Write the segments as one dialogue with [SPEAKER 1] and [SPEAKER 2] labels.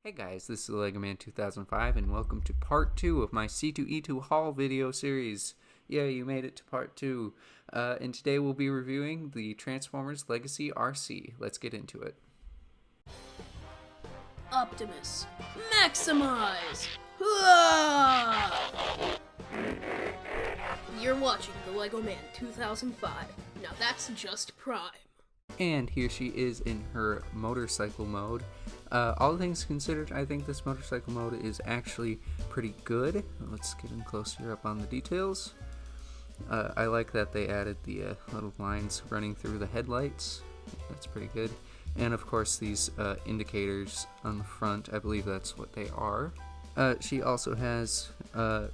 [SPEAKER 1] Hey guys, this is Lego Man 2005 and welcome to part 2 of my C2E2 haul video series. Yeah, you made it to part 2. And today we'll be reviewing the Transformers Legacy Arcee. Let's get into it.
[SPEAKER 2] Optimus, maximize! Ah! You're watching the Lego Man 2005. Now that's just prime.
[SPEAKER 1] And here she is in her motorcycle mode. All things considered, I think this motorcycle mode is actually pretty good. Let's get in closer up on the details. I like that they added the little lines running through the headlights. That's pretty good. And of course these indicators on the front, I believe that's what they are. She also has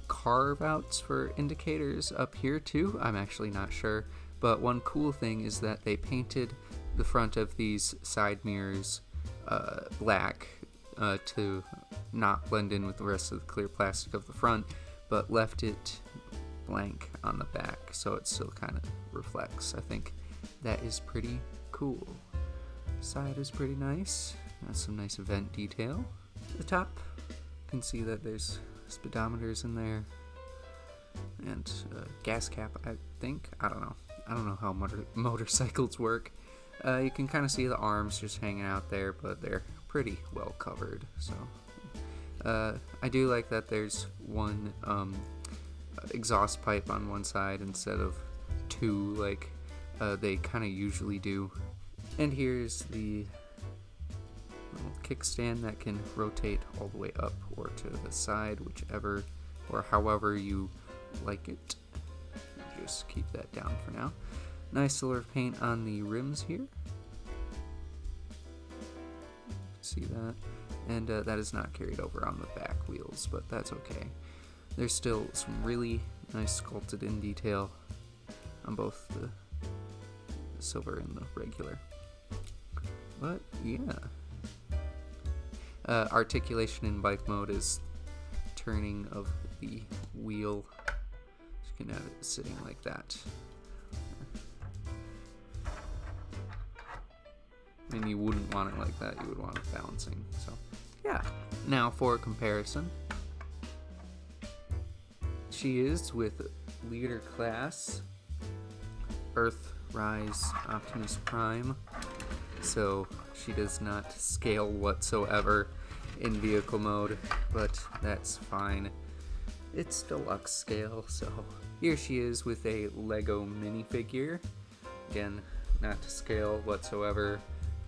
[SPEAKER 1] carve-outs for indicators up here too. I'm actually not sure. But one cool thing is that they painted the front of these side mirrors black to not blend in with the rest of the clear plastic of the front, but left it blank on the back so it still kind of reflects. I think that is pretty cool. Side is pretty nice. Has some nice vent detail. The top, you can see that there's speedometers in there and gas cap, I think. I don't know how motorcycles work. You can kind of see the arms just hanging out there, but they're pretty well covered. So I do like that there's one exhaust pipe on one side instead of two like they kind of usually do. And here's the little kickstand that can rotate all the way up or to the side, whichever or however you like it. Just keep that down for now. Nice silver paint on the rims here. See that? And that is not carried over on the back wheels, but that's okay. There's still some really nice sculpted in detail on both the silver and the regular. But yeah. Articulation in bike mode is turning of the wheel. You can have it sitting like that. And you wouldn't want it like that, you would want it balancing. So, yeah. Now for comparison. She is with Leader Class, Earthrise Optimus Prime. So, she does not scale whatsoever in vehicle mode, but that's fine. It's deluxe scale, so here she is with a Lego minifigure. Again, not to scale whatsoever.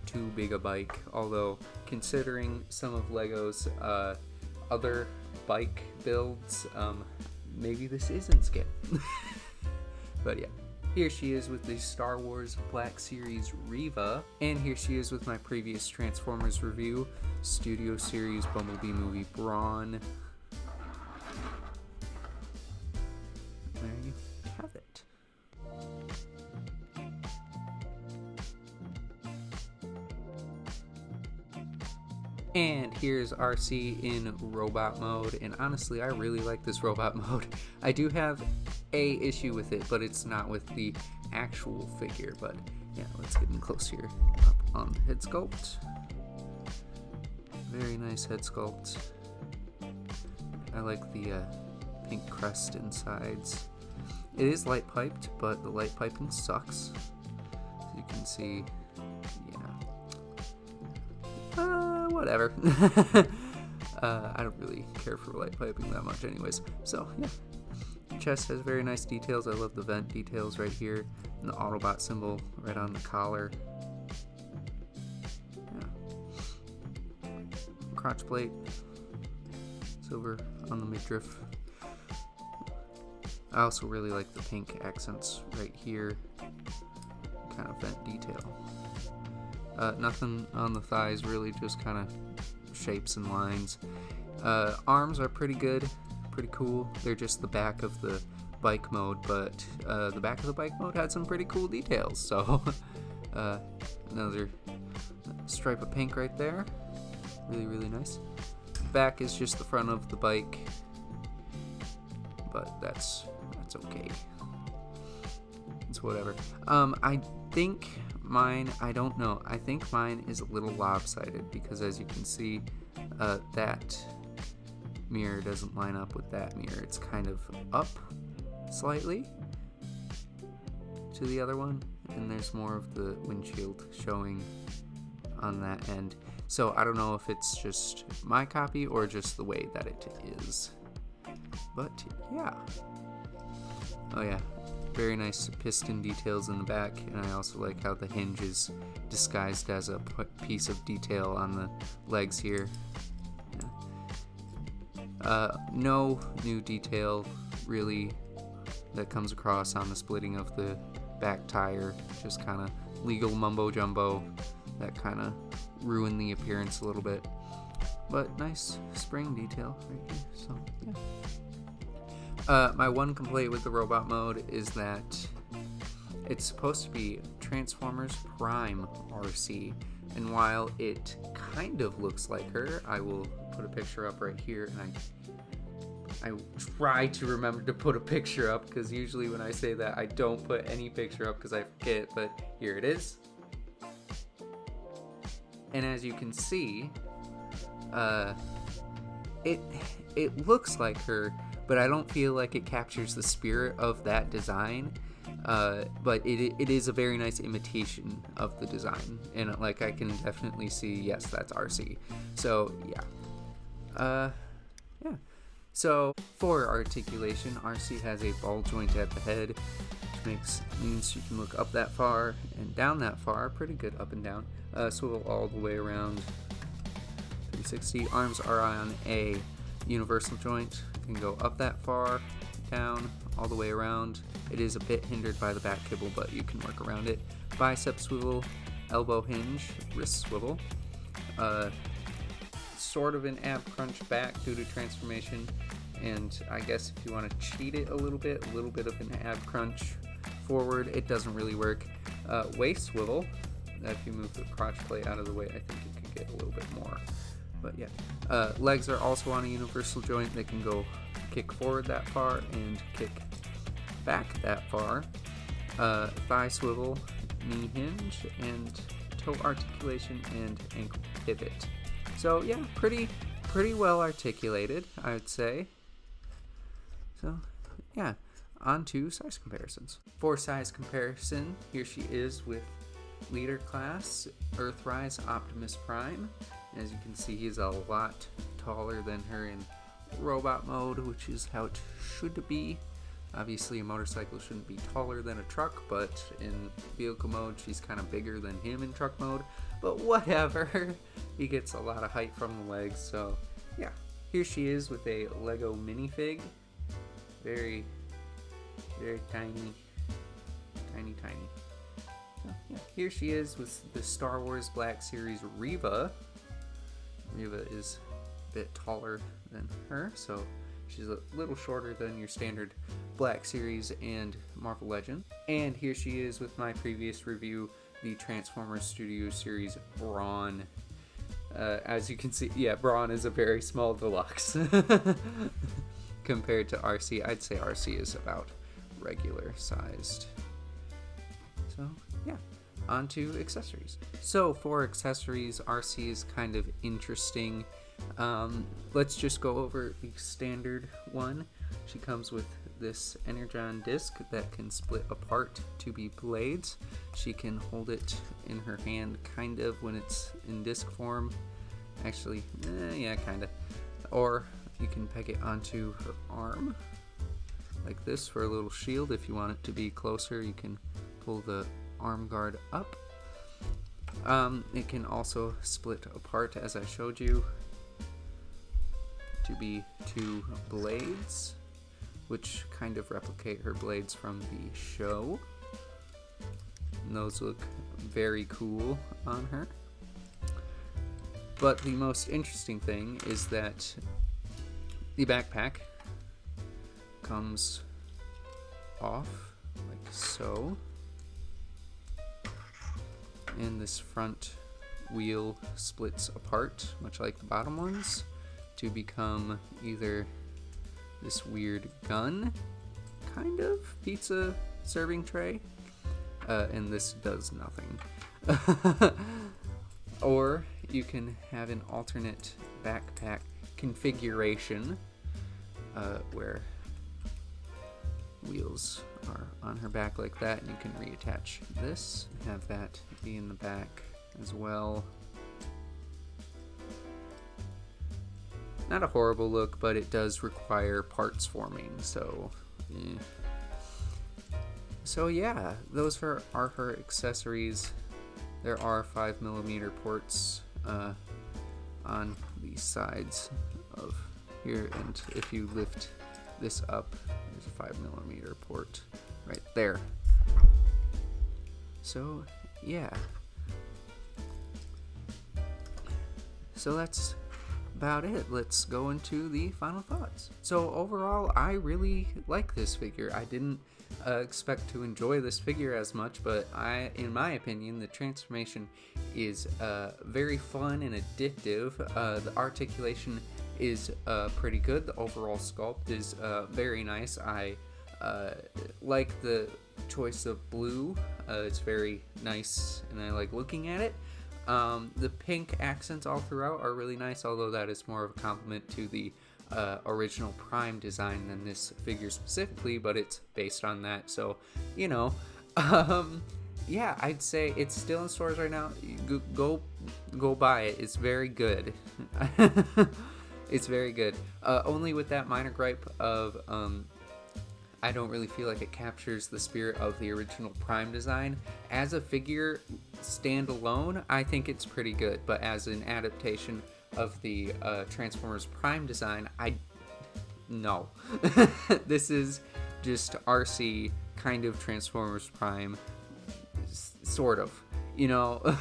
[SPEAKER 1] Too big a bike, although considering some of Lego's other bike builds, maybe this is in scale. But yeah, here she is with the Star Wars Black Series Reva, and here she is with my previous Transformers review, Studio Series Bumblebee movie Brawn. There you have it. And here's Arcee in robot mode, and honestly I really like this robot mode. I do have a issue with it, but it's not with the actual figure. But yeah, let's get in close here up on the head sculpt. Very nice head sculpt. I like the pink crest and sides. It is light piped, but the light piping sucks. As you can see, whatever. I don't really care for light piping that much anyways. So, yeah. Chest has very nice details. I love the vent details right here. And the Autobot symbol right on the collar. Yeah. Crotch plate. Silver on the midriff. I also really like the pink accents right here. Kind of vent detail. Nothing on the thighs, really just kind of shapes and lines. Arms are pretty good, pretty cool. They're just the back of the bike mode, but the back of the bike mode had some pretty cool details. So another stripe of pink right there. Really, really nice. Back is just the front of the bike, but that's okay. It's whatever. I think mine, I don't know. I think mine is a little lopsided because as you can see, that mirror doesn't line up with that mirror. It's kind of up slightly to the other one, and there's more of the windshield showing on that end. So I don't know if it's just my copy or just the way that it is. But yeah. Oh yeah, very nice piston details in the back, and I also like how the hinge is disguised as a piece of detail on the legs here. Yeah. No new detail really that comes across on the splitting of the back tire, just kind of legal mumbo jumbo that kind of ruined the appearance a little bit, but nice spring detail right here. So yeah. My one complaint with the robot mode is that it's supposed to be Transformers Prime Arcee, and while it kind of looks like her, I will put a picture up right here, and I try to remember to put a picture up, because usually when I say that I don't put any picture up because I forget, but here it is. And as you can see, it looks like her, but I don't feel like it captures the spirit of that design. But it is a very nice imitation of the design, and like I can definitely see, yes, that's Arcee. So yeah. Yeah. So for articulation, Arcee has a ball joint at the head, which means you can look up that far and down that far, pretty good up and down. Swivel all the way around 360. Arms are on a universal joint, can go up that far, down, all the way around. It is a bit hindered by the back kibble, but you can work around it. Bicep swivel, elbow hinge, wrist swivel. Sort of an ab crunch back due to transformation, and I guess if you want to cheat it a little bit of an ab crunch forward. It doesn't really work. Waist swivel. If you move the crotch plate out of the way, I think it could get a little bit more. But yeah. Legs are also on a universal joint. They can go kick forward that far and kick back that far. Thigh swivel, knee hinge, and toe articulation and ankle pivot. So yeah, pretty well articulated, I would say. So yeah, on to size comparisons. For size comparison, here she is with leader class Earthrise Optimus Prime. As you can see, he's a lot taller than her in robot mode, which is how it should be. Obviously, a motorcycle shouldn't be taller than a truck, but in vehicle mode, she's kind of bigger than him in truck mode. But whatever, he gets a lot of height from the legs, so yeah. Here she is with a Lego minifig. Very, very tiny. So, yeah. Here she is with the Star Wars Black Series Reva. Reva is a bit taller than her, so she's a little shorter than your standard Black Series and Marvel Legend. And here she is with my previous review, the Transformers Studio Series Brawn. As you can see, yeah, Brawn is a very small deluxe compared to Arcee. I'd say Arcee is about regular sized. So yeah, on to accessories. So for accessories, Arcee is kind of interesting. Let's just go over the standard one. She comes with this Energon disc that can split apart to be blades. She can hold it in her hand kind of when it's in disc form. Actually, yeah, kind of. Or you can peg it onto her arm like this for a little shield. If you want it to be closer, you can pull the arm guard up. It can also split apart, as I showed you, to be two blades, which kind of replicate her blades from the show. And those look very cool on her. But the most interesting thing is that the backpack comes off like so, and this front wheel splits apart, much like the bottom ones, to become either this weird gun, kind of pizza serving tray, and this does nothing. Or you can have an alternate backpack configuration, where wheels are on her back like that, and you can reattach this, have that be in the back as well. Not a horrible look, but it does require parts forming, so So yeah, those are her accessories. There are 5mm ports on the sides of here, and if you lift this up, there's a 5mm port right there. So yeah, so that's about it. Let's go into the final thoughts. So overall, I really like this figure. I didn't expect to enjoy this figure as much, but in my opinion, the transformation is very fun and addictive. The articulation is pretty good. The overall sculpt is very nice. I like the choice of blue. It's very nice, and I like looking at it. The pink accents all throughout are really nice, although that is more of a compliment to the original Prime design than this figure specifically, but it's based on that, so, you know. Yeah, I'd say it's still in stores right now. Go buy it. It's very good. It's very good. Only with that minor gripe of I don't really feel like it captures the spirit of the original Prime design. As a figure standalone, I think it's pretty good, but as an adaptation of the Transformers Prime design, no. This is just Arcee kind of Transformers Prime, sort of, you know.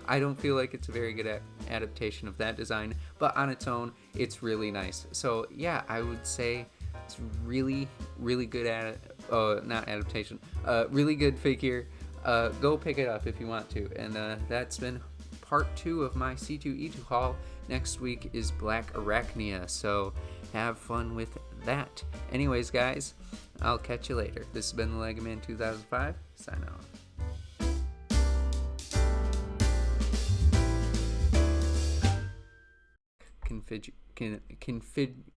[SPEAKER 1] I don't feel like it's a very good adaptation of that design, but on its own, it's really nice. So yeah, I would say it's really, really good not adaptation, really good figure. Go pick it up if you want to. And that's been part 2 of my C2E2 haul. Next week is Black Arachnia, so have fun with that. Anyways, guys, I'll catch you later. This has been the Lego Man 2005. Sign off.